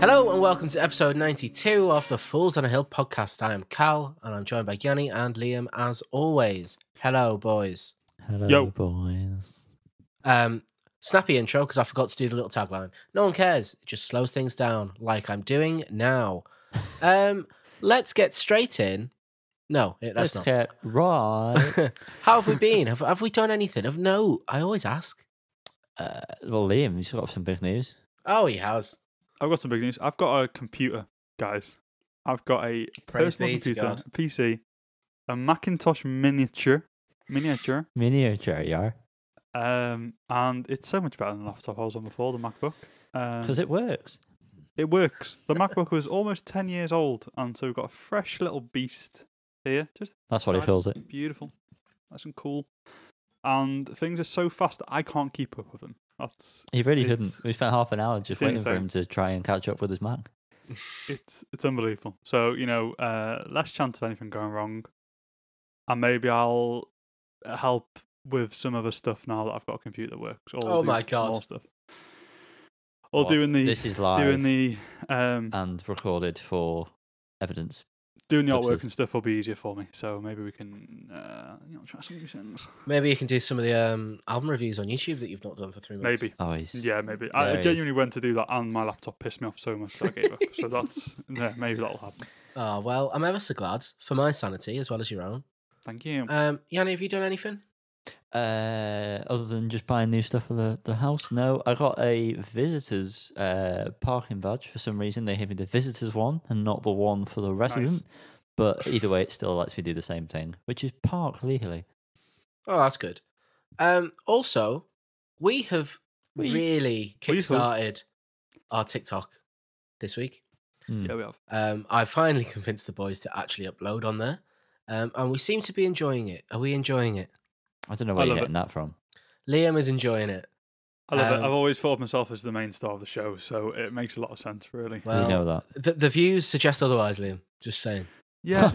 Hello and welcome to episode 92 of the Fools on a Hill podcast. I am Cal and I'm joined by Yanni and Liam as always. Hello, boys. Hello, boys. Snappy intro because I forgot to do the little tagline. No one cares. It just slows things down like I'm doing now. Let's get straight in. No, let's not. Get right. How have we been? Have we done anything? No, I always ask. Well, Liam, you've got some big news. Oh, he has. I've got some big news. I've got a computer, guys. I've got a personal computer, a PC, a Macintosh miniature, yeah. And it's so much better than the laptop I was on before, the MacBook. Because it works. It works. The MacBook was almost 10 years old, and so we've got a fresh little beast here. That's what he calls it. Beautiful. Nice and cool. And things are so fast that I can't keep up with them. He really couldn't. We spent half an hour just waiting insane for him to try and catch up with his Mac. It's unbelievable. So, less chance of anything going wrong. And maybe I'll help with some other stuff now that I've got a computer that works. Oh my God. More stuff. Or doing the... This is live doing the, and recorded for evidence. Doing the artwork and stuff will be easier for me, so maybe we can try some new things. Maybe you can do some of the album reviews on YouTube that you've not done for 3 months. Maybe. Oh, yeah, maybe. I genuinely went to do that, and my laptop pissed me off so much that I gave up. So maybe that'll happen. Oh, well, I'm ever so glad for my sanity as well as your own. Thank you. Yanni, have you done anything? Other than just buying new stuff for the house, no. I got a visitors parking badge for some reason. They gave me the visitors one and not the one for the resident. Nice. But either way, it still lets me do the same thing, which is park legally. Oh, that's good. Also, we have really kickstarted our TikTok this week. Yeah, we have. I finally convinced the boys to actually upload on there, and we seem to be enjoying it. Are we enjoying it? I don't know where you're getting that from. Liam is enjoying it. I love it. I've always thought of myself as the main star of the show, so it makes a lot of sense, really. Well, we know that. The views suggest otherwise, Liam. Just saying. Yeah.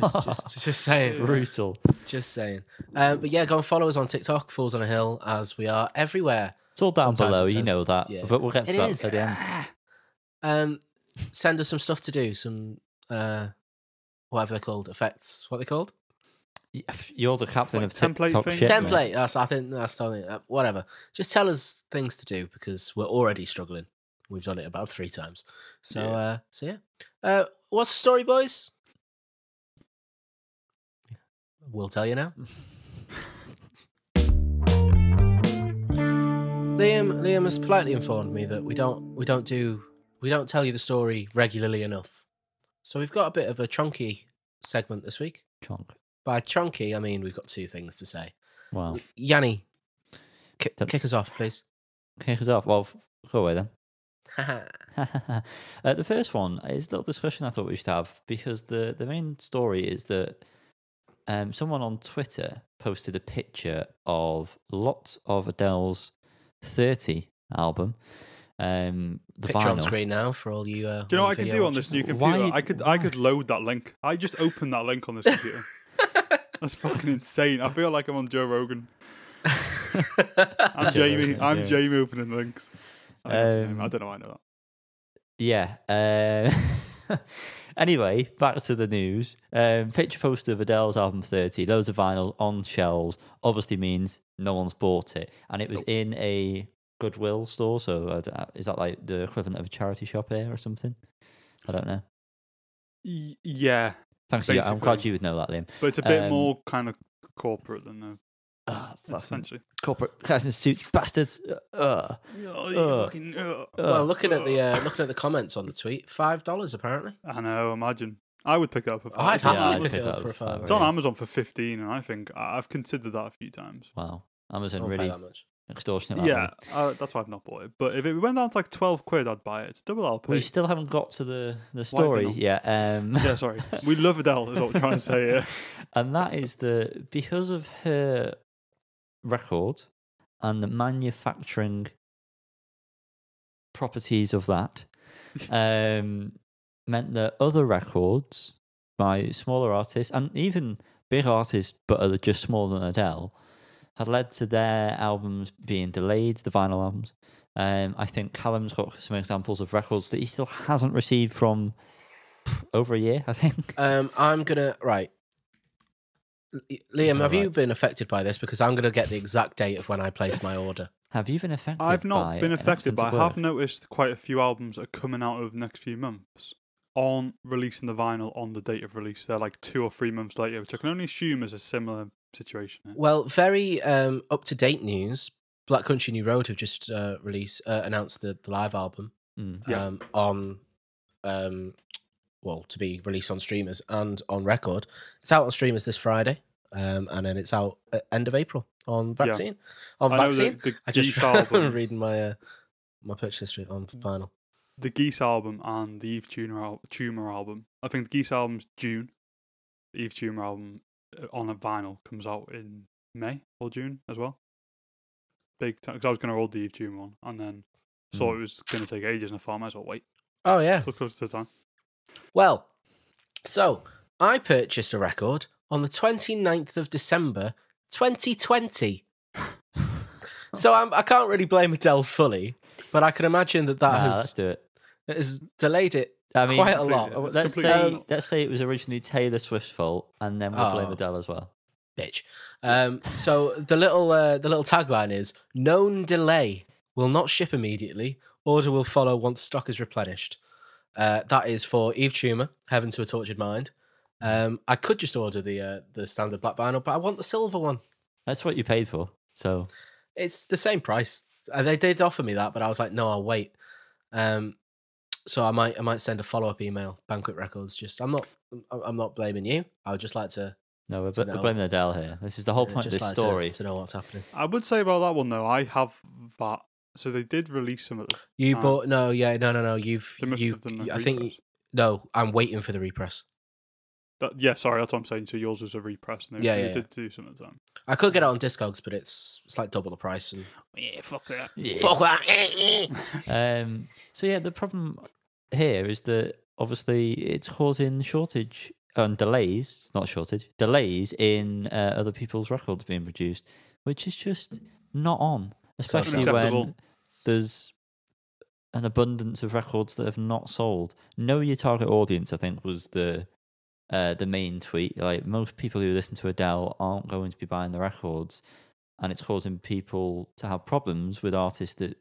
just saying. Brutal. Just saying. But yeah, go and follow us on TikTok, Fools on a Hill, as we are everywhere. It's all down below, you know that. Yeah. But we'll get to that at the end. Send us some stuff to do, some, whatever they're called, effects. What are they called? You're the captain of template TikTok thing? shit. Template. I think that's totally, whatever. Just tell us things to do because we're already struggling. We've done it about 3 times. So yeah. What's the story, boys? We'll tell you now. Liam has politely informed me that we don't tell you the story regularly enough. So we've got a bit of a chunky segment this week. Chunk. By chunky, I mean we've got 2 things to say. Wow. Yanni, kick us off, please. Kick us off. Well, go away then. The first one is a little discussion I thought we should have because the main story is that someone on Twitter posted a picture of lots of Adele's 30 album. The picture vinyl. On screen now for all you. Do you know what I can do on this new computer? I could load that link. I just opened that link on this computer. That's fucking insane. I feel like I'm on Joe Rogan. I'm Jamie opening links. I don't know why I know that. Yeah. Anyway, back to the news. Picture poster of Adele's album 30, loads of vinyl on shelves, obviously means no one's bought it. And it was in a Goodwill store, so is that like the equivalent of a charity shop here or something? I don't know. Yeah. Thanks you. I'm glad you would know that, Liam. But it's a bit more kind of corporate than essentially. Corporate class in suits, bastards. Well, looking at the comments on the tweet, $5 apparently. I know. Imagine. I would pick it up for $5. I'd happily pick it up for $5. It's on Amazon for $15, and I think I've considered that a few times. Wow, Amazon really that much. Extortionate. Yeah, that's why I've not bought it. But if it went down to like £12, I'd buy it. It's double LP. We still haven't got to the story yet. Yeah, sorry. We love Adele, is what we're trying to say here. And that is because of her record and the manufacturing properties of that meant that other records by smaller artists and even big artists, but are just smaller than Adele, had led to their albums being delayed, the vinyl albums. I think Callum's got some examples of records that he still hasn't received from over a year, I think. I'm gonna Liam, have you right. been affected by this? Because I'm gonna get the exact date of when I placed my order. Have you been affected? I've not been an affected, accident but at I have work? noticed quite a few albums that are coming out over the next few months aren't releasing the vinyl on the date of release. They're like 2 or 3 months later, which I can only assume is a similar situation. Well, very up to date news. Black Country New Road have just announced the live album Yeah. on to be released on streamers and on record. It's out on streamers this Friday, and then it's out at end of April on Vaccine. On I know Vaccine, the I just Geese album, reading my purchase history on vinyl. the Geese album and the Yves Tumor album. I think the Geese album's June. The Yves Tumor album on a vinyl comes out in May or June as well. Big time, because I was going to order the Yves Tumor one and then saw it was going to take ages and I thought I might as well wait. Oh yeah. So close to the time. Well, so I purchased a record on the 29th of December, 2020. So I can't really blame Adele fully, but I can imagine that Let's do it. has delayed it I mean, quite a completely, lot. it's Let's completely- say it was originally Taylor Swift's fault, and then we'll blame Oh. Adele as well. Bitch. So the little tagline is: known delay, will not ship immediately. Order will follow once stock is replenished. That is for Yves Tumor, Heaven to a Tortured Mind. I could just order the standard black vinyl, but I want the silver one. That's what you paid for. So It's the same price. They did offer me that, but I was like, no, I'll wait. So I might send a follow up email. Banquet Records. I'm not blaming you. I would just like to. no, we're know. blaming Adele here. This is the whole point of just this like story. to know what's happening. I would say about that one though, I have that. So they did release some at the You time. bought no. You've They must you. have done a I think repress. no. I'm waiting for the repress. Yeah, sorry, that's what I'm saying. So yours was a repress. And Yeah, they yeah, did do some at the time. I could get it on Discogs, but it's like double the price. And Yeah, fuck that. Yeah. fuck that. So yeah, the problem here is that obviously it's causing shortage and delays, not shortage, delays in other people's records being produced, which is just not on, especially when unacceptable. there's an abundance of records that have not sold. Know your target audience, I think, was the main tweet. Like, most people who listen to Adele aren't going to be buying the records, and it's causing people to have problems with artists that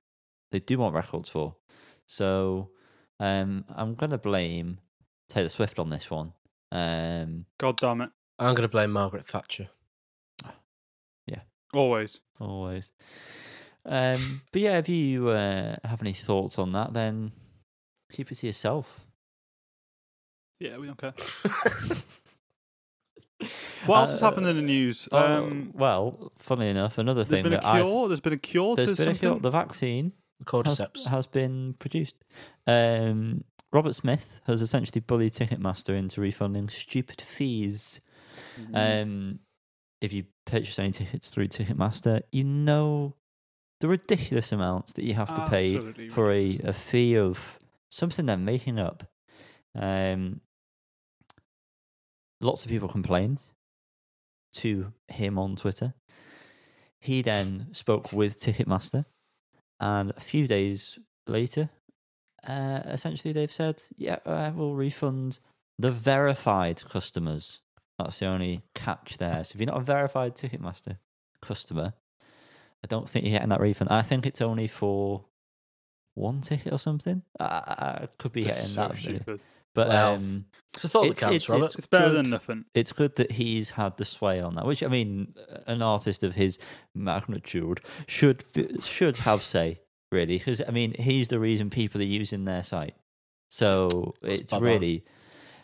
they do want records for. So I'm gonna blame Taylor Swift on this one. God damn it. I'm gonna blame Margaret Thatcher. Always. Always. But yeah, if you have any thoughts on that, then keep it to yourself. Yeah, we don't care. What else has happened in the news? Well, funnily enough, another There's thing been a that cure. There's been a cure to there's been a cure. something. The vaccine Cordyceps. has been produced. Robert Smith has essentially bullied Ticketmaster into refunding stupid fees. If you purchase any tickets through Ticketmaster, you know the ridiculous amounts that you have to pay Absolutely for ridiculous. a fee of something they're making up. Lots of people complained to him on Twitter. He then spoke with Ticketmaster, and a few days later, essentially they've said, yeah, we'll refund the verified customers. That's the only catch there. So if you're not a verified Ticketmaster customer, I don't think you're getting that refund. I think it's only for one ticket or something. I could be That's getting so that. stupid. But Well, it's a thought that counts, Robert. It's better good. than nothing. It's good that he's had the sway on that, which, I mean, an artist of his magnitude should have say, really, because, I mean, he's the reason people are using their site. So it's Bob really,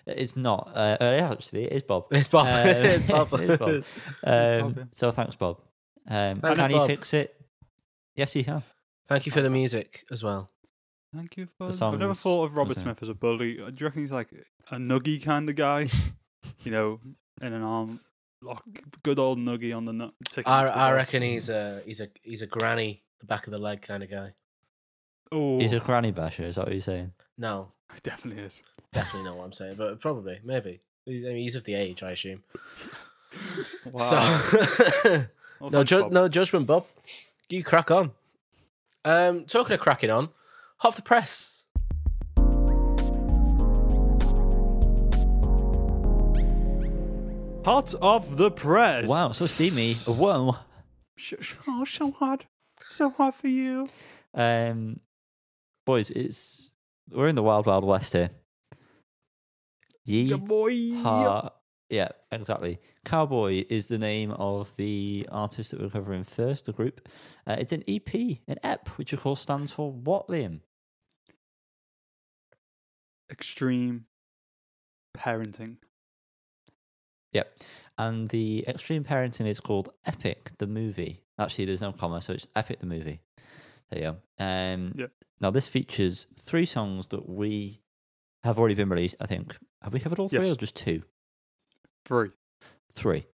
it's not, actually, it is Bob. It's Bob. It's Bob. It is Bob. Bob, yeah. So thanks, Bob. Thanks, Can Bob. he fix it? Yes, he can. Thank you for the music as well. Thank you for. The I've never songs, thought of Robert doesn't it? Smith as a bully. Do you reckon he's like a nuggy kind of guy? You know, in an arm, like good old nuggy on the nut. I reckon he's a granny, the back of the leg kind of guy. Oh, He's a granny basher. Is that what you're saying? No, it definitely is. definitely not what I'm saying, but probably, maybe. I mean, he's of the age, I assume. Wow. So, Well, no, thanks, Bob. no judgment, Bob. You crack on. Talking of cracking on, hot off the press. Hot off the press. Wow, so steamy. Whoa. Oh, so hot. So hot for you. Boys, we're in the wild, wild west here. Good boy. Yeah, exactly. Cowboy is the name of the artist that we're covering first, the group. It's an EP, an EP, which of course stands for what, Liam? Extreme parenting. Yep. And the extreme parenting is called Epic, the movie. Actually, there's no comma, so it's Epic, the movie. There you go. Yep. Now, this features 3 songs that we have already been released, I think. Have we covered all 3 Yes. or just 2? 3. 3.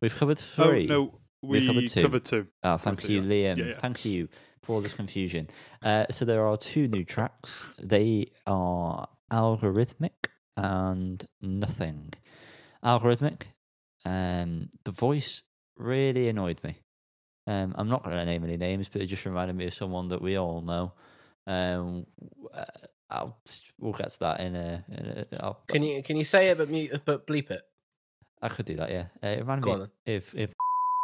We've covered 3. Oh, no. We've covered 2. Covered 2. Oh, thank Covered you, 2, Liam. Yeah. Thank you for all this confusion. So there are 2 new tracks. They are Algorithmic and Nothing. Algorithmic. The voice really annoyed me. I'm not going to name any names, but it just reminded me of someone that we all know. We'll get to that in a. Can you say it but bleep it? I could do that, yeah. It reminded Go me on if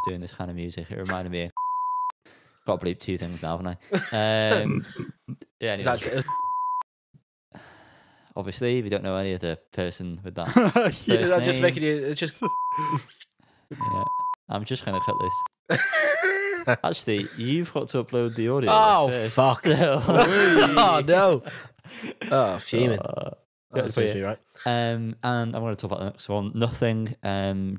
doing this kind of music. It reminded me. Got to bleep 2 things now, haven't I? Yeah. Is Anyway. that, Obviously, we don't know any other person with that. Yeah. is that just name. making you? It's just. Yeah. I'm just going to cut this. Actually, you've got to upload the audio. Oh, first. fuck. Oh no! Oh, fuming. That's supposed to be right. And I'm going to talk about the next one. Nothing.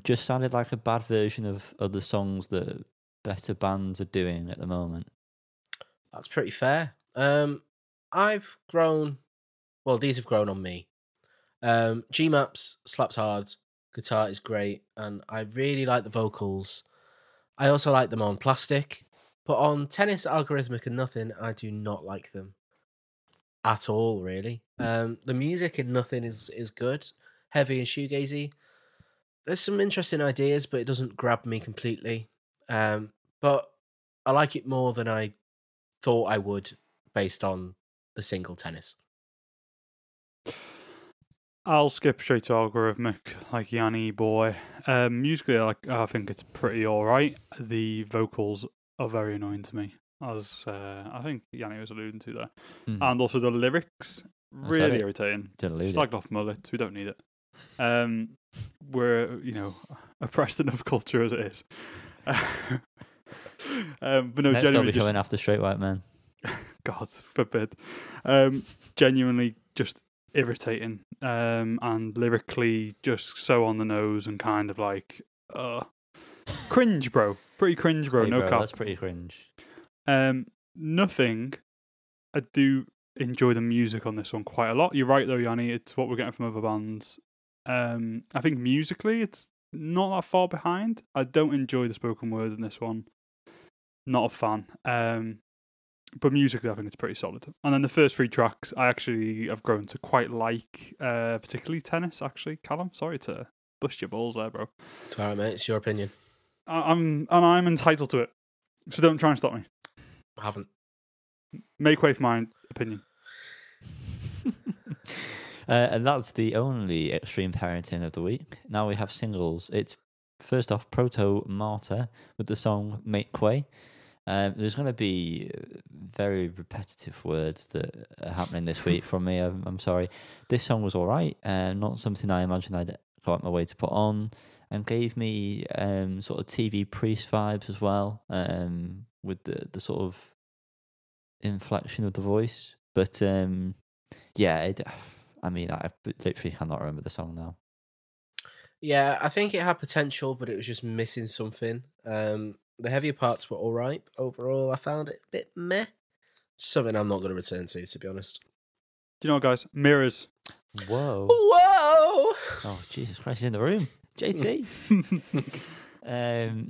Just sounded like a bad version of other songs that better bands are doing at the moment. That's pretty fair. I've grown. Well, these have grown on me. G Maps slaps hard. Guitar is great, and I really like the vocals. I also like them on Plastic, but on Tennis, Algorithmic, and Nothing, I do not like them at all. Really, the music in Nothing is good, heavy and shoegazy. There's some interesting ideas, but it doesn't grab me completely. But I like it more than I thought I would, based on the single Tennis. I'll skip straight to Algorithmic, like Yanni boy. Musically, I think it's pretty alright. The vocals are very annoying to me, as I think Yanni was alluding to there. And also the lyrics, really irritating. Slagged off mullets, we don't need it. We're, oppressed enough culture as it is. But no, Next genuinely don't be coming after straight white men. God forbid. Genuinely just irritating, and lyrically just so on the nose and kind of like cringe, bro. Pretty cringe, bro. Hey, No cap. That's pretty cringe. Nothing. I do enjoy the music on this one quite a lot. You're right though, Yanni. It's what we're getting from other bands. I think musically it's not that far behind. I don't enjoy the spoken word in this one. Not a fan. But musically, I think it's pretty solid. And then the first 3 tracks, I actually have grown to quite like, particularly Tennis, actually. Callum, sorry to bust your balls there, bro. It's all right, mate. It's your opinion. I'm entitled to it. So don't try and stop me. I haven't. Make way for my opinion. And that's the only extreme parenting of the week. Now we have singles. It's first off Proto Martyr with the song Make Way. There's going to be very repetitive words that are happening this week from me. I'm sorry. This song was all right, not something I imagined I'd go out my way to put on, and gave me sort of TV Priest vibes as well, with the sort of inflection of the voice. But yeah, I literally cannot remember the song now. Yeah, I think it had potential, but it was just missing something. The heavier parts were all right. Overall, I found it a bit meh. Something I'm not going to return to be honest. Do you know what, guys? Mirrors. Whoa. Whoa! Oh, Jesus Christ, he's in the room. JT.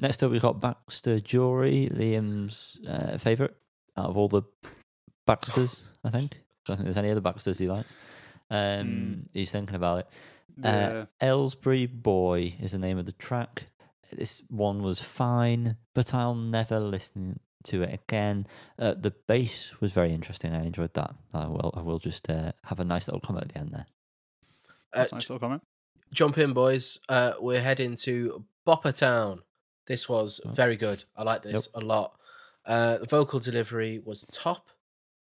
Next up, we've got Baxter Jury, Liam's favourite out of all the Baxter's, I think. Don't think there's any other Baxter's he likes. He's thinking about it. Yeah. Aylesbury Boy is the name of the track. This one was fine, but I'll never listen to it again. The bass was very interesting. I enjoyed that. I will just have a nice little comment at the end there. That's a nice little comment. Jump in, boys. We're heading to Bopper Town. This was very good. I like this a lot. The vocal delivery was top.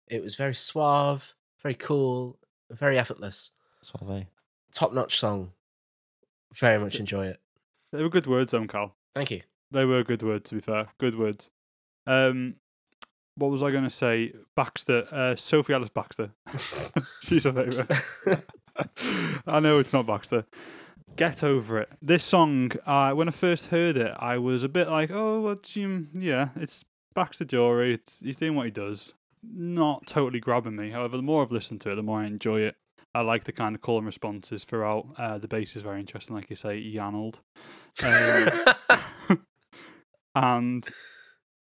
It was very suave, very cool, very effortless. Suave. Top-notch song. Very much enjoy it. They were good words, Cal. Thank you. They were good words, to be fair. Good words. What was I going to say? Baxter. Sophie Alice Baxter. She's a favourite. I know it's not Baxter. Get over it. This song, when I first heard it, I was a bit like, it's Baxter Jory. He's doing what he does. Not totally grabbing me. However, the more I've listened to it, the more I enjoy it. I like the kind of call and responses throughout. The bass is very interesting, like you say, Yannold. And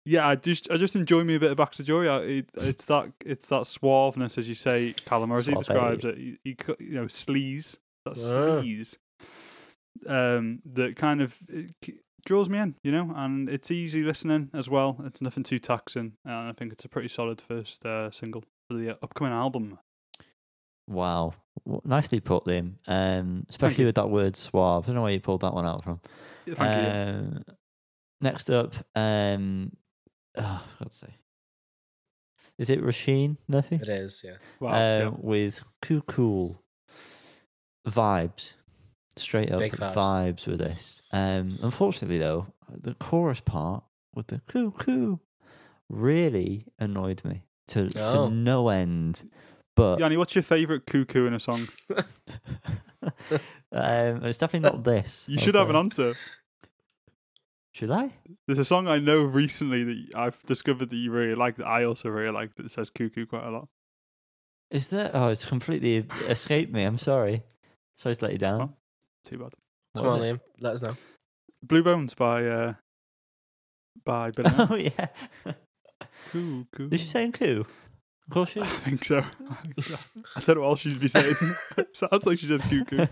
yeah, I just enjoy me a bit of Baxter Jory. It's that suaveness, as you say, Callum, or as he describes it. He sleaze. That sleaze. That kind of draws me in, and it's easy listening as well. It's nothing too taxing, and I think it's a pretty solid first single for the upcoming album. Wow, nicely put, Liam. Especially with that word suave. I don't know where you pulled that one out from. Thank you. Next up, let's say, is it Rasheen Murphy? It is, yeah. Wow, with Cool vibes. Straight up Big vibes with this. Unfortunately, though, the chorus part with the coo really annoyed me to no end. But Yanni, what's your favourite cuckoo in a song? It's definitely not this. You should have an answer. Should I? There's a song I know recently that I've discovered that you really like, that I also really like, that says cuckoo quite a lot. Is there? Oh, it's completely escaped me. I'm sorry. Sorry to let you down. Oh, too bad. Come on, Liam. Let us know. Blue Bones by Billy. Oh, yeah. Coo. Is she saying coo? Of course she is. I think so. I don't know what else she'd be saying. Sounds like she says cuckoo.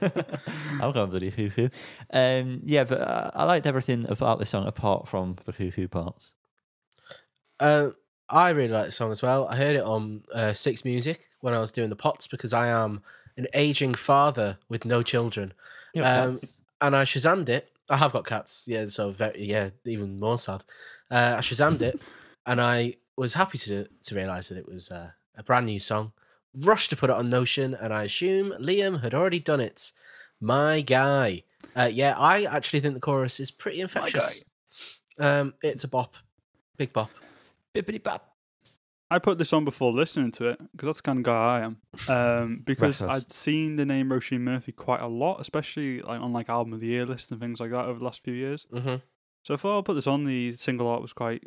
I'm going bloody cuckoo. Yeah, but I liked everything about this song apart from the cuckoo parts. I really like the song as well. I heard it on Six Music when I was doing the pots because I am an aging father with no children. And I Shazammed it. I have got cats, so even more sad. I Shazammed it, and I was happy to realise that it was a brand new song. Rushed to put it on Notion, and I assume Liam had already done it. My guy. I actually think the chorus is pretty infectious. It's a bop. Big bop. Bippity bop. I put this on before listening to it because that's the kind of guy I am. Because I'd seen the name Roisin Murphy quite a lot, especially on album of the year lists and things like that over the last few years. Mm-hmm. So I thought I'll put this on. The single art was quite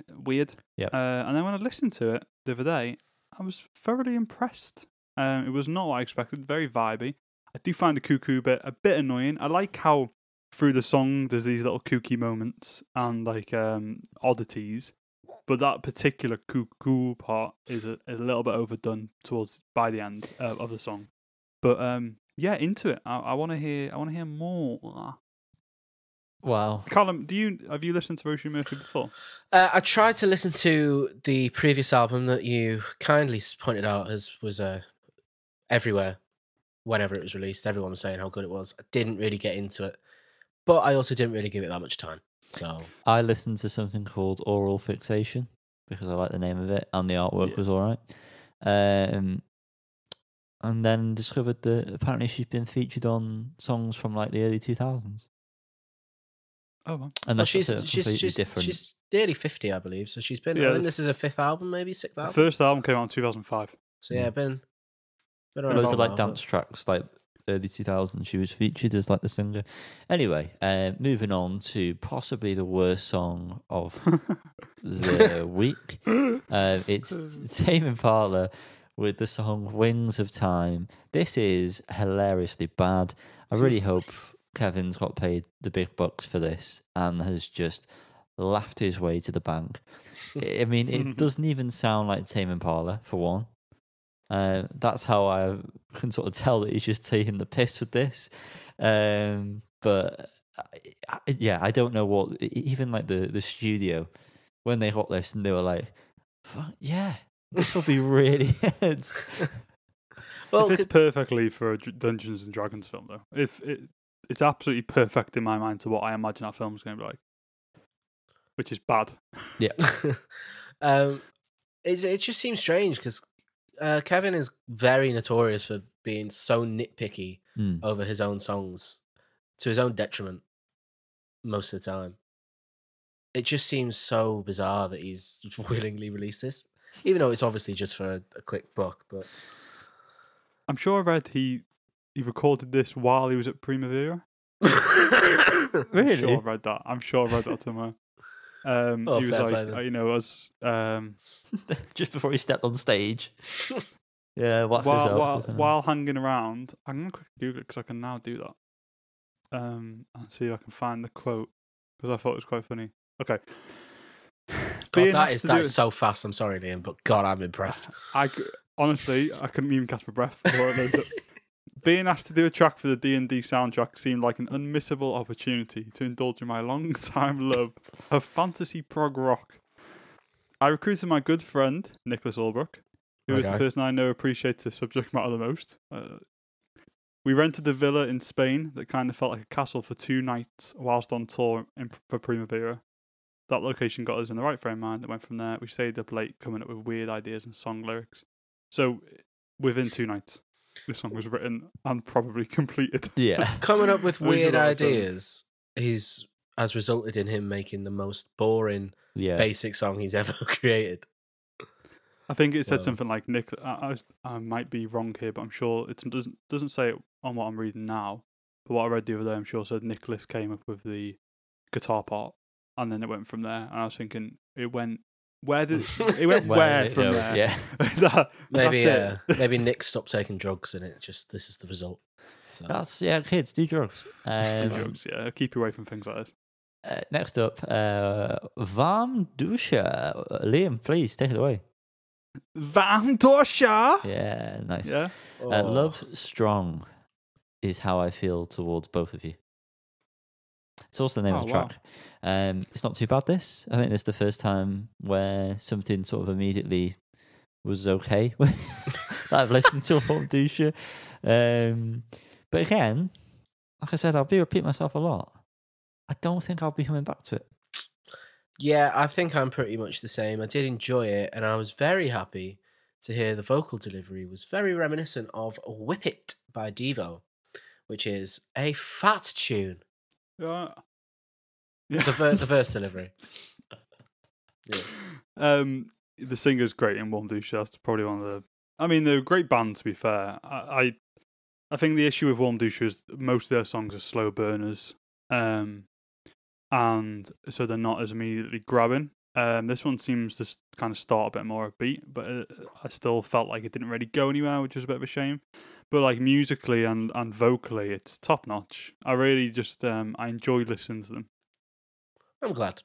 weird. Yep. And then when I listened to it the other day, I was thoroughly impressed. It was not what I expected. Very vibey. I do find the cuckoo bit a bit annoying. I like how through the song there's these little kooky moments and oddities. But that particular cuckoo part is a little bit overdone by the end of the song. But into it. I want to hear more. Wow. Callum, have you listened to Roisin Murphy before? I tried to listen to the previous album that you kindly pointed out was everywhere. Whenever it was released, everyone was saying how good it was. I didn't really get into it, but I also didn't really give it that much time. So I listened to something called Oral Fixation because I like the name of it and the artwork was all right. And then discovered that apparently she's been featured on songs from the early 2000s. Oh, wow. And she's different. She's nearly 50, I believe. So she's been. Yeah, I think this is her fifth album, maybe sixth album. The first album came out in 2005. So been around loads of now, dance tracks early 2000s. She was featured as the singer. Anyway, moving on to possibly the worst song of the week. It's Tame Impala with the song Wings of Time. This is hilariously bad. I really hope Kevin's got paid the big bucks for this and has just laughed his way to the bank. I mean, it doesn't even sound like Tame Impala, for one. That's how I can sort of tell that he's just taking the piss with this. But yeah, I don't know what, even like the studio, when they got this and they were like, fuck, yeah, this will be really good. Well, it fits perfectly for a Dungeons and Dragons film, though. It's absolutely perfect in my mind to what I imagine that film's going to be like, which is bad. Yeah. It just seems strange because Kevin is very notorious for being so nitpicky over his own songs to his own detriment most of the time. It just seems so bizarre that he's willingly released this, even though it's obviously just for a quick buck. But I'm sure I read he recorded this while he was at Primavera. Really? I'm sure I read that somewhere. He was like, just before he stepped on stage. Yeah, while hanging around. I'm gonna quickly Google it because I can now do that. And see if I can find the quote because I thought it was quite funny. Okay. God, that is so fast. I'm sorry, Liam, but God, I'm impressed. Honestly, I couldn't even catch my breath before it loaded up. Being asked to do a track for the D&D soundtrack seemed like an unmissable opportunity to indulge in my long-time love of fantasy prog rock. I recruited my good friend, Nicholas Albrook, who is the person I know appreciates the subject matter the most. We rented the villa in Spain that kind of felt like a castle for 2 nights whilst on tour for Primavera. That location got us in the right frame of mind. That went from there. We stayed up late coming up with weird ideas and song lyrics. So, within 2 nights, this song was written and probably completed. Yeah. Coming up with weird ideas has resulted in him making the most boring, basic song he's ever created. I think it said something like Nick. I might be wrong here, but I'm sure it doesn't say it on what I'm reading now. But what I read the other day, I'm sure said Nicholas came up with the guitar part, and then it went from there. And I was thinking, it went where from there? Yeah, maybe Nick stopped taking drugs, and this is the result. So. That's kids do drugs. Do drugs, keep you away from things like this. Next up, Vam Dusha. Liam, please take it away. Vam Dusha. Yeah, nice. Yeah. Love Strong is how I feel towards both of you. It's also the name of the track. It's not too bad, this. I think this is the first time where something sort of immediately was okay that I've listened to Vam Dusha. But again, like I said, I'll be repeating myself a lot. I don't think I'll be coming back to it. Yeah, I think I'm pretty much the same. I did enjoy it, and I was very happy to hear the vocal delivery was very reminiscent of Whip It by Devo, which is a fat tune. Yeah. The verse delivery. Yeah. The singer's great in Vam Dusha. That's probably one of the... I mean, they're a great band, to be fair. I think the issue with Vam Dusha is most of their songs are slow burners. And so they're not as immediately grabbing. This one seems to kind of start a bit more upbeat, but I still felt like it didn't really go anywhere, which was a bit of a shame. But like musically and vocally, it's top notch. I really just I enjoy listening to them. I'm glad.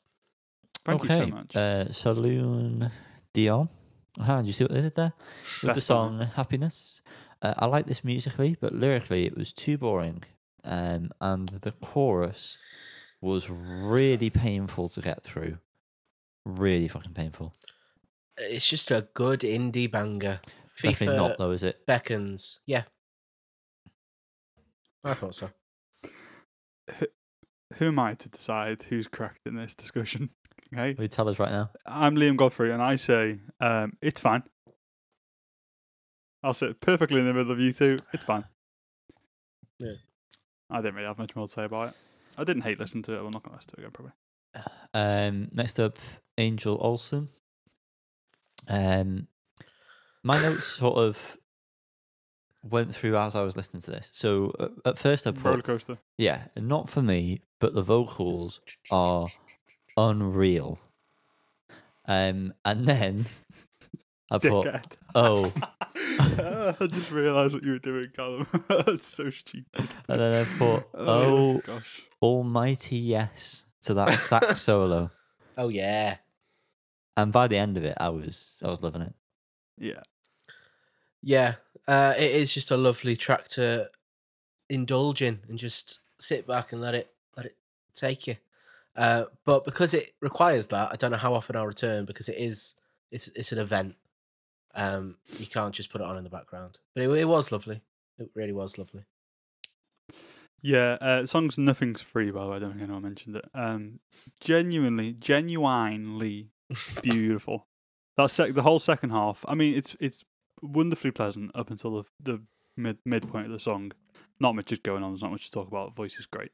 Thank you so much. Saloon Dion. Did you see what they did there? With the song Happiness. I like this musically, but lyrically it was too boring. And the chorus was really painful to get through. Really fucking painful. It's just a good indie banger. Definitely not, though, is it? Beckons. Yeah. I thought so. Who am I to decide who's correct in this discussion? Okay. Will you tell us right now? I'm Liam Godfrey, and I say it's fine. I'll sit perfectly in the middle of you two. It's fine. Yeah. I didn't really have much more to say about it. I didn't hate listening to it. I'm not going to listen to it again, probably. Next up, Angel Olsen. My notes sort of went through as I was listening to this. So at first I put... Roller coaster. Yeah, not for me, but the vocals are unreal. And then I put... Dickhead. Oh. I just realised what you were doing, Callum. That's so stupid. And then I put, gosh, almighty yes to that sax solo. Oh yeah. And by the end of it, I was loving it. Yeah. Yeah. It is just a lovely track to indulge in and just sit back and let it take you. But because it requires that, I don't know how often I'll return because it's an event. You can't just put it on in the background. But it was lovely. It really was lovely. Yeah, the song's Nothing's Free, by the way. I don't think anyone mentioned it. Genuinely beautiful. The whole second half. I mean, it's wonderfully pleasant up until the midpoint of the song. Not much is going on. There's not much to talk about. The voice is great.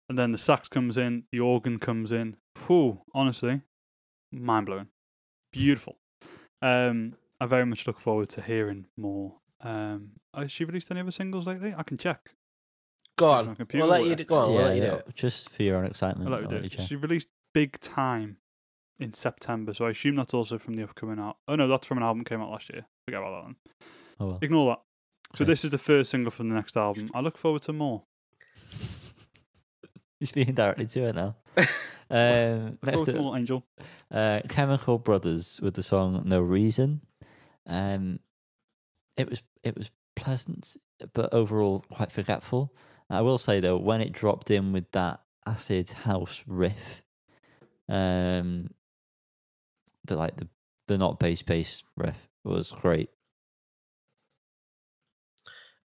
And then the sax comes in. The organ comes in. Whew, honestly, mind-blowing. Beautiful. I very much look forward to hearing more. Has she released any other singles lately? I can check. Go On on. computer, We'll let you go on. We'll let you do yeah, it. just for your own excitement. I'll let you do it. She released Big Time in September, so I assume that's also from the upcoming album. Oh no, that's from an album that came out last year. Forget about that one. Oh, well. Ignore that. So Okay. this is the first single from the next album. I look forward to more. You're speaking directly to it now. Look Next forward to up, more, Angel. Chemical Brothers with the song "No Reason." It was pleasant, but overall quite forgetful. I will say though, when it dropped in with that acid house riff, the not bass riff was great.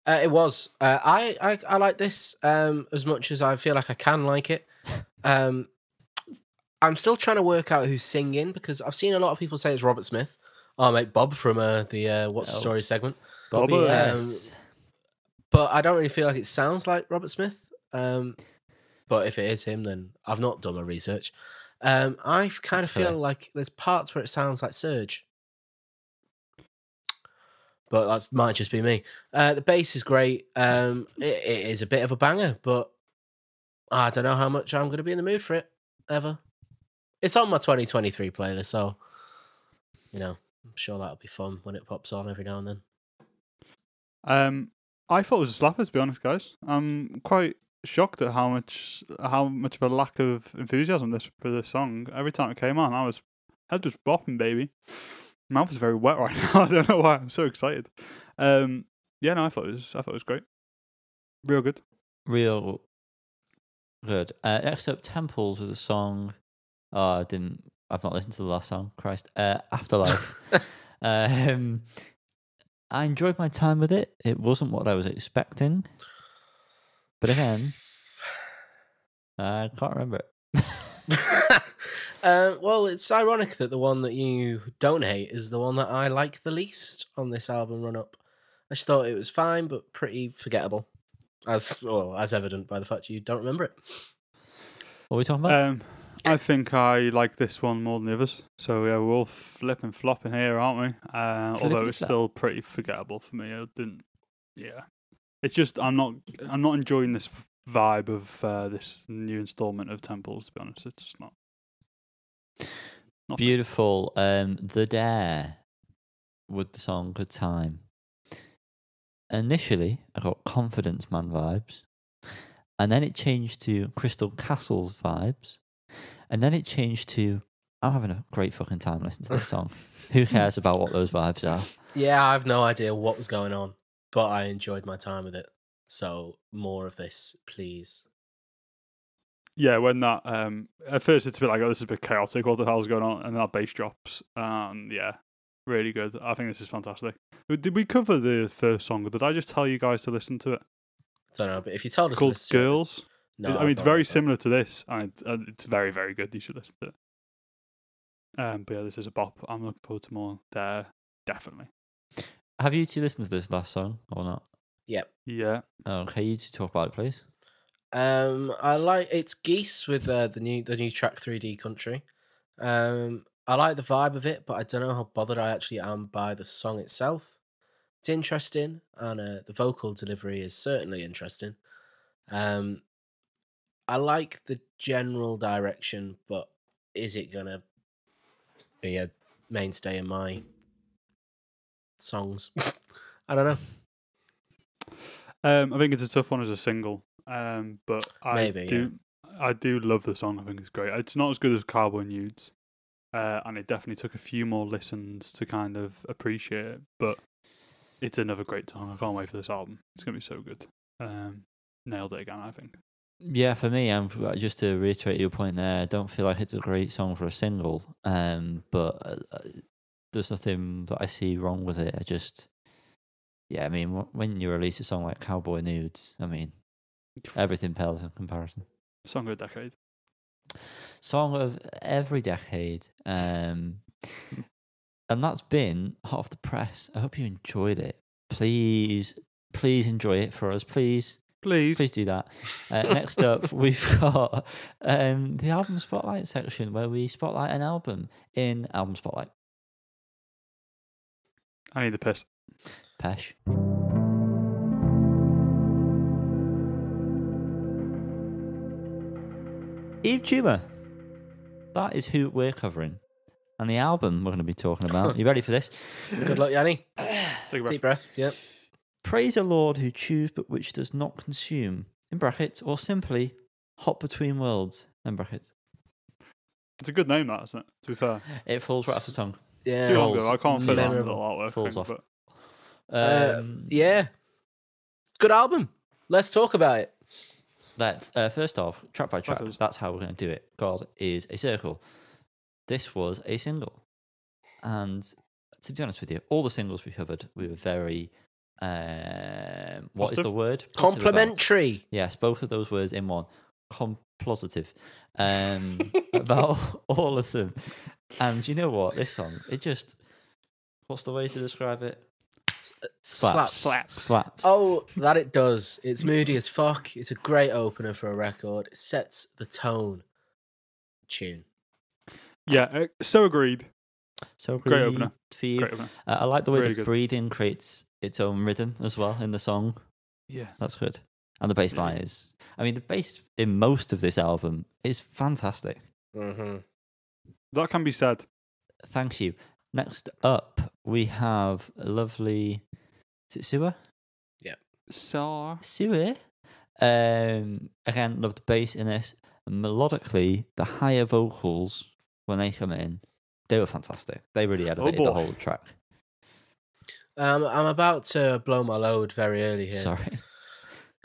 It was. I like this as much as I feel like I can like it. I'm still trying to work out who's singing because I've seen a lot of people say it's Robert Smith. Oh, mate, Bob from the What's the Story segment. Bobby, Bobby. yes. But I don't really feel like it sounds like Robert Smith. But if it is him, then I've not done my research. I kind of feel fair. like there's parts where it sounds like Surge. But that might just be me. The bass is great. It is a bit of a banger, but I don't know how much I'm going to be in the mood for it, ever. It's on my 2023 playlist, so, I'm sure that'll be fun when it pops on every now and then. I thought it was a slapper, to be honest, guys. I'm quite shocked at how much of a lack of enthusiasm for this song. Every time it came on, head was bopping, baby. Mouth is very wet right now. I don't know why. I'm so excited. I thought it was great. Real good. Real good. Next up, Temples with the song. Oh, I've not listened to the last song. Christ. Afterlife. I enjoyed my time with it. It wasn't what I was expecting. But again, I can't remember it. Well, it's ironic that the one that you don't hate is the one that I like the least on this album run-up. I just thought it was fine, but pretty forgettable, as evident by the fact you don't remember it. What are we talking about? I think I like this one more than the others. So yeah, we're all flipping flopping here, aren't we? Although it's still pretty forgettable for me. I didn't. Yeah, it's just I'm not enjoying this vibe of this new installment of Temples. To be honest, it's just not Beautiful. The Dare with the song Good Time. Initially, I got Confidence Man vibes, and then it changed to Crystal Castles vibes, and then it changed to I'm having a great fucking time listening to this song. Who cares about what those vibes are? Yeah, I have no idea what was going on, but I enjoyed my time with it. So more of this, please. Yeah, when that at first it's a bit like, oh, this is a bit chaotic. What the hell's going on? And that bass drops. Yeah, really good. I think this is fantastic. Did we cover the first song, or did I just tell you guys to listen to it? I don't know, but if you told us Called to listen to Girls. it, no, I mean, it's very similar to this, and it's very, very good. You should listen to it. But yeah, this is a bop. I'm looking forward to more there, definitely. Have you two listened to this last song or not? Yep. Yeah. Okay, you two talk about it, please. I like it's Geese with the new track 3D Country. I like the vibe of it, but I don't know how bothered I actually am by the song itself. It's interesting, and the vocal delivery is certainly interesting. I like the general direction, but is it gonna be a mainstay in my songs? I don't know. I think it's a tough one as a single. But Maybe, I do love the song. I think it's great. It's not as good as Cowboy Nudes, and it definitely took a few more listens to kind of appreciate it. But it's another great song. I can't wait for this album. It's gonna be so good. Nailed it again, I think. Yeah, for me, just to reiterate your point there, I don't feel like it's a great song for a single. But there's nothing that I see wrong with it. I mean, when you release a song like Cowboy Nudes, I mean, everything pales in comparison. Song of the decade. Song of every decade. And that's been Hot Off the Press. I hope you enjoyed it. Please enjoy it for us. Please do that. Next up, we've got the album spotlight section where we spotlight an album in Album Spotlight. I need the piss. Pesh. Yves Tumor. That is who we're covering. And the album we're going to be talking about. You ready for this? Good luck, Yanni. Take a breath. Deep breath. Yep. Praise a Lord who chews but which does not consume, in brackets, or simply hot between worlds, in brackets. It's a good name, that, isn't it? To be fair. It falls right off the tongue. Yeah. Too long ago. I can't fit that in the Memorable. little artwork Falls thing, off. but Yeah. Good album. Let's talk about it. Let's, first off, track by track, that's how we're going to do it. God is a circle. This was a single. And to be honest with you, all the singles we covered, we were very, what is the word? Complimentary. Yes, both of those words in one. Positive. About all of them. And you know what? This song, it just, what's the way to describe it? Slaps. Oh, that it does. It's moody as fuck. It's a great opener for a record. It sets the tone. Tune. yeah, so agreed. So Great opener. for you. Great opener. I like the way Really the good. breathing creates its own rhythm as well in the song. Yeah. That's good. And the bass line is, I mean, the bass in most of this album is fantastic. Mm-hmm. That can be said. Thank you. Next up, we have a lovely, is it Sewer? So Sewer. Again, love the bass in this. Melodically, the higher vocals, when they come in, they were fantastic. They really elevated the whole track. I'm about to blow my load very early here. Sorry.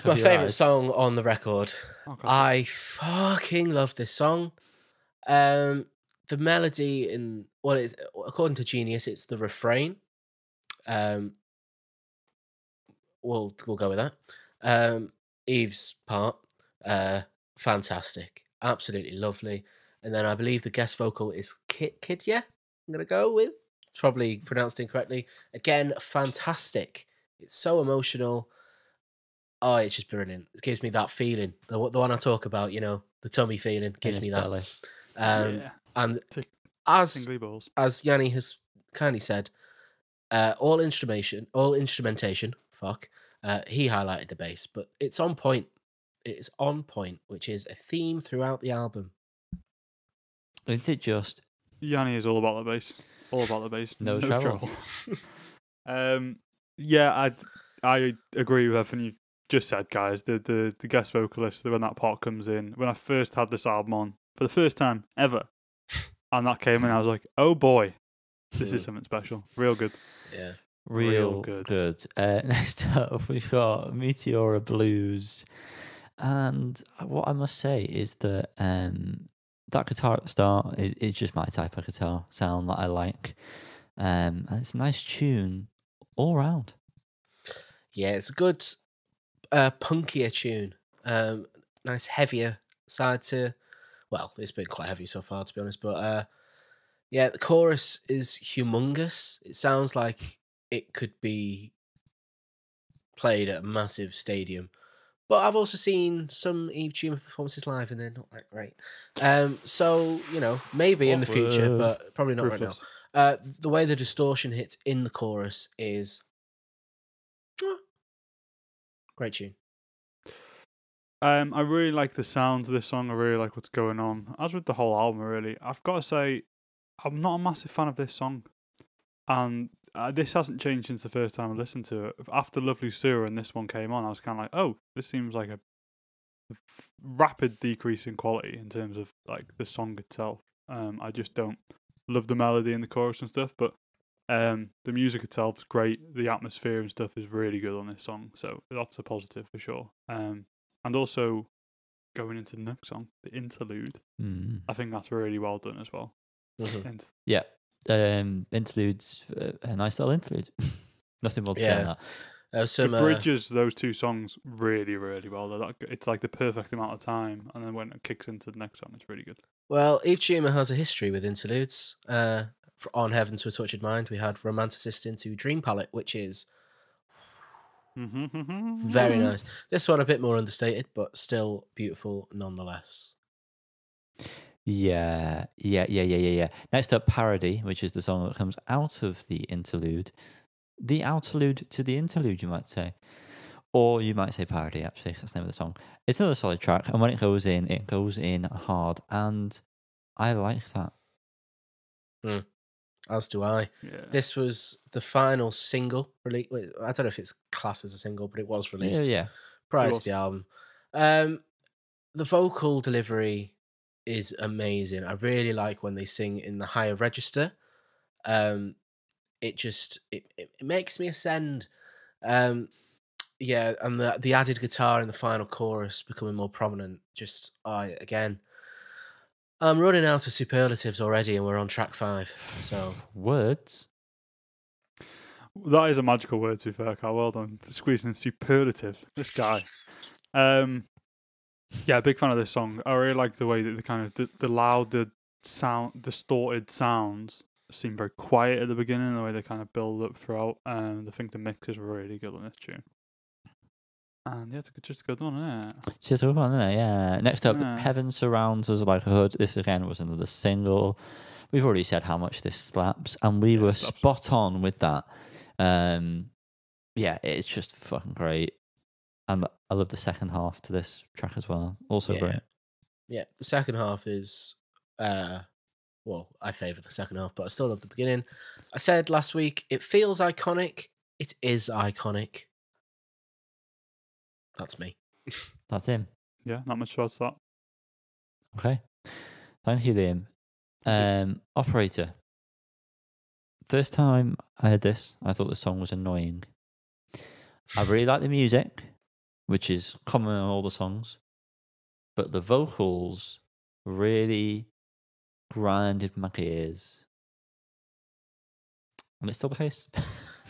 My favourite song on the record. okay. I fucking love this song. The melody in according to Genius, it's the refrain. We'll go with that. Eve's part, fantastic, absolutely lovely. And then I believe the guest vocal is Kidya. I'm gonna go with. It's probably pronounced incorrectly. Again, fantastic. It's so emotional. Oh, it's just brilliant. It gives me that feeling. The one I talk about, the tummy feeling, gives me that. Belly. And Tingly balls. as Yanni has kindly said, all instrumentation. Fuck. He highlighted the bass, but it's on point. It is on point, which is a theme throughout the album. Isn't it just? Yanni is all about the bass. All about the bass. No trouble. Yeah, I agree with everything you've just said, guys. The guest vocalist, when that part comes in, when I first had this album on for the first time ever, and that came in, I was like, oh boy, this is something special. Real good. Yeah. Real good. Next up, we've got Meteora Blues. And what I must say is that that guitar at the start is just my type of guitar sound that I like. And it's a nice tune all round. Yeah, it's a good punkier tune. Nice heavier side to... Well, it's been quite heavy so far, to be honest. But yeah, the chorus is humongous. It sounds like it could be played at a massive stadium. But I've also seen some Yves Tumor performances live, and they're not that great. So, maybe in the future, but probably not Ruthless. right now. The way the distortion hits in the chorus is... great tune. I really like the sound of this song. I really like what's going on. As with the whole album, really, I've got to say, I'm not a massive fan of this song. And this hasn't changed since the first time I listened to it. After Lovely Sewer and this one came on, I was kind of like, oh, this seems like a rapid decrease in quality in terms of like the song itself. I just don't love the melody and the chorus and stuff, but the music itself is great. The atmosphere and stuff is really good on this song, so that's a positive for sure. And also going into the next song, the interlude, I think that's really well done as well. And Yeah, interludes, a nice little interlude. Nothing more to say on that. it bridges those two songs really, really well. It's like the perfect amount of time, and then when it kicks into the next song, it's really good. Well, Yves Tumor has a history with interludes. On Heaven to a Tortured Mind, we had Romanticist into Dream Palette, which is very nice. This one a bit more understated, but still beautiful nonetheless. Yeah. Next up, Parody, which is the song that comes out of the interlude. The outerlude to the interlude, you might say. Or you might say Parody, actually. That's the name of the song. It's another solid track, and when it goes in hard, and I like that. As do I. Yeah. This was the final single release. I don't know if it's classed as a single, but it was released prior to the album. The vocal delivery is amazing. I really like when they sing in the higher register. It makes me ascend. And the added guitar in the final chorus becoming more prominent. I'm running out of superlatives already, and we're on track 5. So words. That is a magical word, to be fair, Carl. Well done. Squeezing in superlative. This guy. Big fan of this song. I really like the way that the kind of the loud, the sound, distorted sounds seem very quiet at the beginning. The way they kind of build up throughout. And I think the mix is really good on this tune. And it's just a good one, isn't it? Just a good one, isn't it? Yeah. Next up, Heaven Surrounds Us Like a Hood. This again was another single. We've already said how much this slaps, and we were spot on with that. It's just fucking great. And I love the second half to this track as well. Also great. Yeah, the second half is, I favour the second half, but I still love the beginning. I said last week, it feels iconic. It is iconic. That's me. That's him. Yeah, not much to add to that. Okay. Thank you, Liam. Operator. First time I heard this, I thought the song was annoying. I really like the music, which is common on all the songs, but the vocals really grinded my gears. And it's still the case.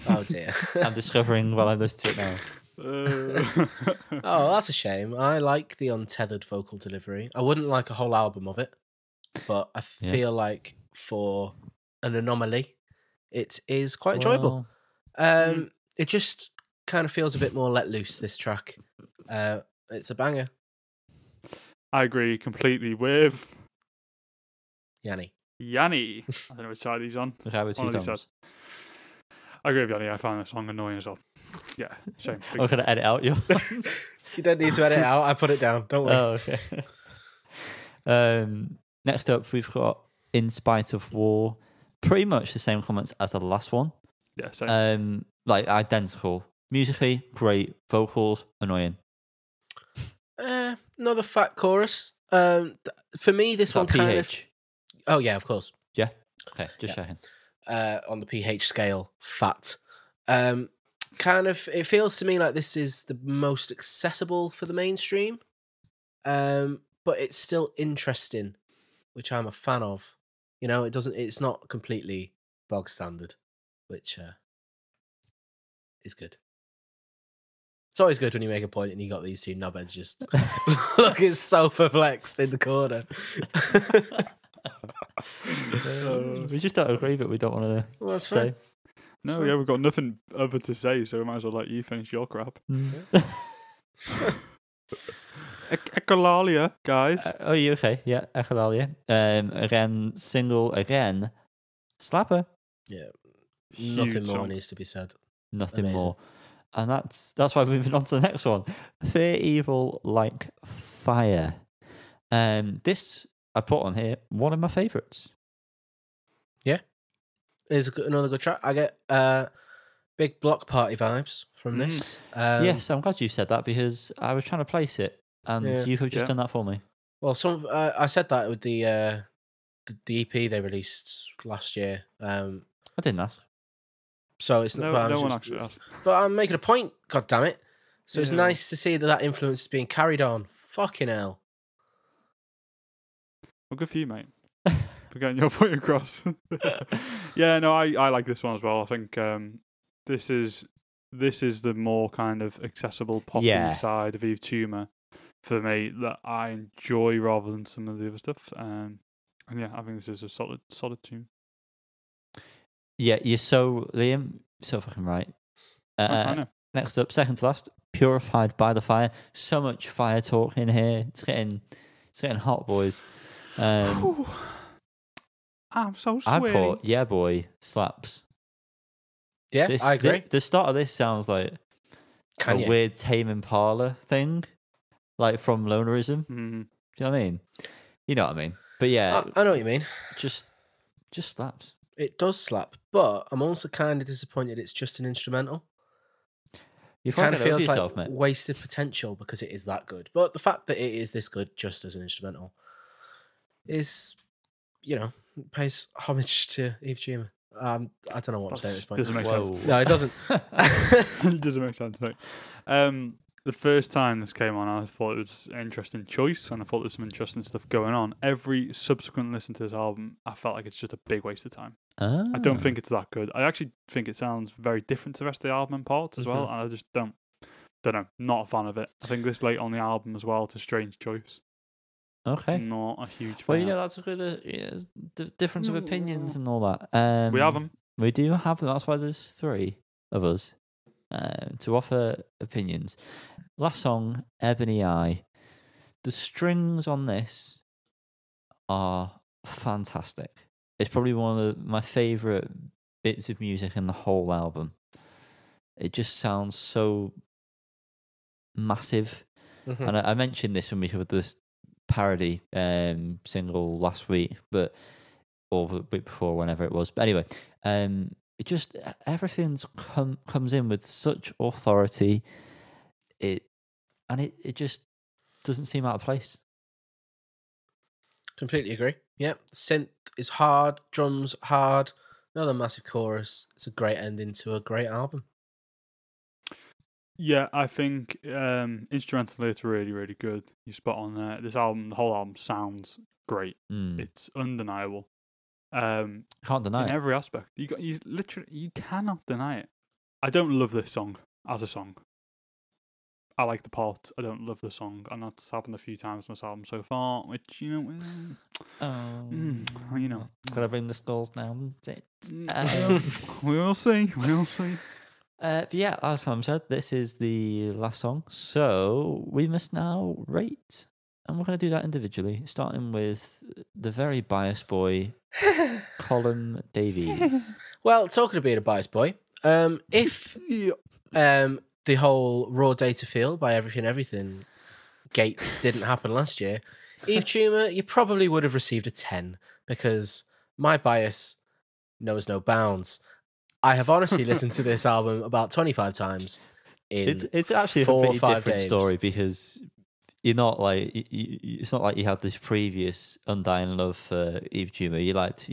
Oh dear. I'm discovering while I listen to it now. Oh, that's a shame. I like the untethered vocal delivery. I wouldn't like a whole album of it, but I feel like for an anomaly, it is quite enjoyable. It just kind of feels a bit more let loose, this track. It's a banger. I agree completely with Yanni. I don't know which side he's on. I agree with Yanni. I found this song annoying as well. Yeah, shame. I'm going to edit out your You don't need to edit it out. I put it down. Don't worry. Oh, okay. Next up, we've got In Spite of War. Pretty much the same comments as the last one. Yeah, same. Like identical. Musically, great. Vocals, annoying. Another fat chorus. For me, this one kind of... Oh, yeah, of course. Yeah? Okay, just checking. On the pH scale, fat. It feels to me like this is the most accessible for the mainstream, but it's still interesting, which I'm a fan of. It's not completely bog standard, which is good. It's always good when you make a point and you got these two knobheads just looking so perplexed in the corner. We just don't agree, but we don't want to say. Fine. No, we've got nothing other to say, so we might as well let you finish your crap. Echolalia, guys. Are you okay? Yeah, Echolalia. Again, single again. Slapper. Yeah. Nothing more needs to be said. Nothing Amazing. more. And that's why we're moving on to the next one. Fear Evil Like Fire. This I put on here, one of my favourites. Yeah. It's another good track. I get big block party vibes from this. Yes, I'm glad you said that because I was trying to place it and Yeah. you have just Yeah. done that for me. Well, I said that with the EP they released last year. I didn't ask. So it's not. No, but I was no one just- actually asked. But I'm making a point. God damn it! So it's Yeah. nice to see that influence is being carried on. Fucking hell. Well, good for you, mate. For getting your point across. Yeah, no, I like this one as well. I think this is the more kind of accessible poppy Yeah. side of Yves Tumor for me that I enjoy rather than some of the other stuff. And yeah, I think this is a solid tune. Yeah, you're Liam, so fucking right. I know. Next up, second to last, Purified by the Fire. So much fire talk in here. It's getting hot, boys. I'm so I sweaty. thought, yeah, boy, slaps. Yeah, I agree. The start of this sounds like Can a you? weird Tame Impala thing, like from Lonerism. Mhm. Do you know what I mean? You know what I mean. But yeah, I know what you mean. just slaps. It does slap, but I'm also kind of disappointed it's just an instrumental. You It kind of feels yourself, like mate. wasted potential because it is that good. But the fact that it is this good just as an instrumental is, pays homage to Yves Tumor. I don't know what I'm saying at this point. Doesn't make Whoa. sense. No, it doesn't. It doesn't make sense, mate. The first time this came on, I thought it was an interesting choice, and I thought there was some interesting stuff going on. Every subsequent listen to this album, I felt like it's just a big waste of time. I don't think it's that good. I actually think it sounds very different to the rest of the album in parts as well, and I just don't know. Not a fan of it. I think this late on the album as well, it's a strange choice. Okay. Not a huge fan. Well, that's a good difference of opinions and all that. We have them. We do have them. That's why there's three of us to offer opinions. Last song, Ebony Eye. The strings on this are fantastic. It's probably one of my favourite bits of music in the whole album. It just sounds so massive. Mhm. And I mentioned this when we had this parody single last week, or the week before, whenever it was. But anyway, it just everything's comes in with such authority. It just doesn't seem out of place. Completely agree. Yep. Synth is hard, drums hard, another massive chorus. It's a great ending to a great album. Yeah, I think instrumentally it's really, really good. You spot on there. This album, the whole album sounds great. It's undeniable. Can't deny in it. every aspect. You cannot deny it. I don't love this song as a song. I like the part. I don't love the song, and that's happened a few times on this album so far. Which Can I bring the skulls down? We will see. But yeah, as Callum said, this is the last song. So we must now rate. And we're going to do that individually, starting with the very biased boy, Colin Davies. Well, talking of being a biased boy, if the whole raw data field by Everything gate didn't happen last year, Yves Tumor, you probably would have received a 10 because my bias knows no bounds. I have honestly listened to this album about 25 times in It's actually a 4 or completely 5 different days. story because you're not like it's not like you had this previous undying love for Yves Tumor. You liked,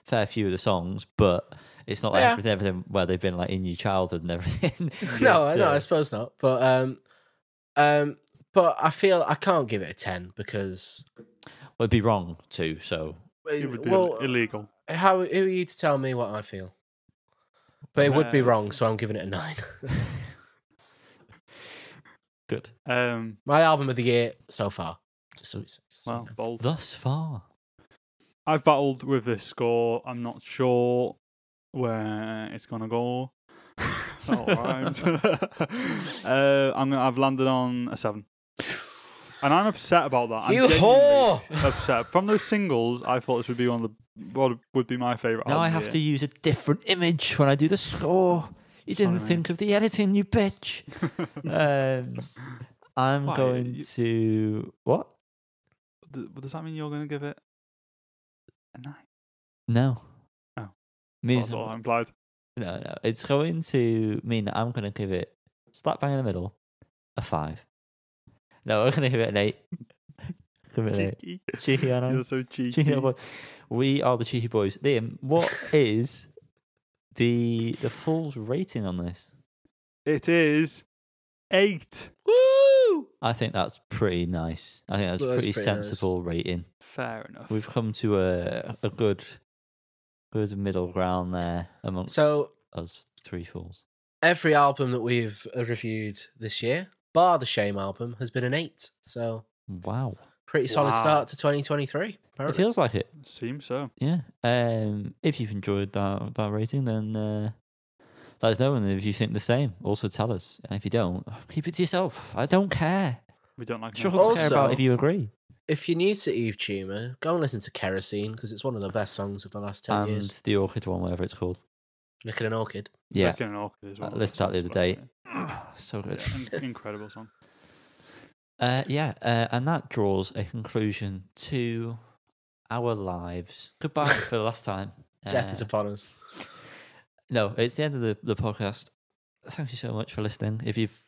fair few of the songs, but it's not like everything where they've been like in your childhood and everything. No, I suppose not. But I feel I can't give it a 10 because it'd be wrong too. So It would be illegal. who are you to tell me what I feel? But it would be wrong, so I'm giving it a 9. good. My album of the year so far. Well, bold. Thus far. I've battled with this score. I'm not sure where it's gonna go. All right. I've landed on a 7. And I'm upset about that. You I'm genuinely whore! upset. From those singles, I thought this would be what would be my favourite Now album. I have to use a different image when I do the score. You didn't Sorry, think of the editing, you bitch. I'm Why? going to what? Does that mean you're going to give it a 9? No. Oh. Means That's all that implied. no. It's going to mean that I'm going to give it slap bang in the middle a 5. No, we're going to give it an 8. Give it an 8. Cheeky. Cheeky, I know. You're so cheeky. Cheeky boy. We are the cheeky boys. Liam, what is the full rating on this? It is 8. Woo! I think that's pretty nice. I think that's Well, that's pretty pretty sensible rating. Fair enough. We've come to a good middle ground there amongst us 3 fools. Every album that we've reviewed this year, bar the Shame album, has been an 8. So Wow. pretty solid Wow. start to 2023. It Apparently. feels like it. Seems so. Yeah. If you've enjoyed that rating, then let us know. And if you think the same, also tell us. And if you don't, keep it to yourself. I don't care. We don't like Struggle to care about Also- if you agree. If you're new to Yves Tumor, go and listen to Kerosene because it's one of the best songs of the last 10 And years. the Orchid one, whatever it's called. Licking an Orchid. Yeah. Licking an Orchid is one of the Listened best to that the other songs day. about So good. it. Yeah, incredible song. And that draws a conclusion to our lives. Goodbye for the last time. Death is upon us. No, it's the end of the podcast. Thank you so much for listening. If you've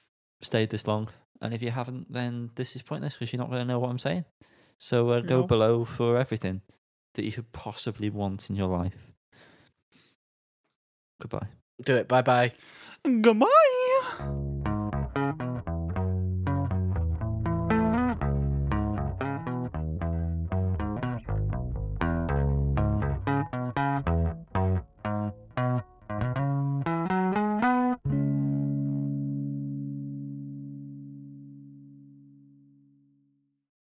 stayed this long, and if you haven't, then this is pointless because you're not going to know what I'm saying. So go No. below for everything that you could possibly want in your life. Goodbye. Do it. Bye bye. Goodbye.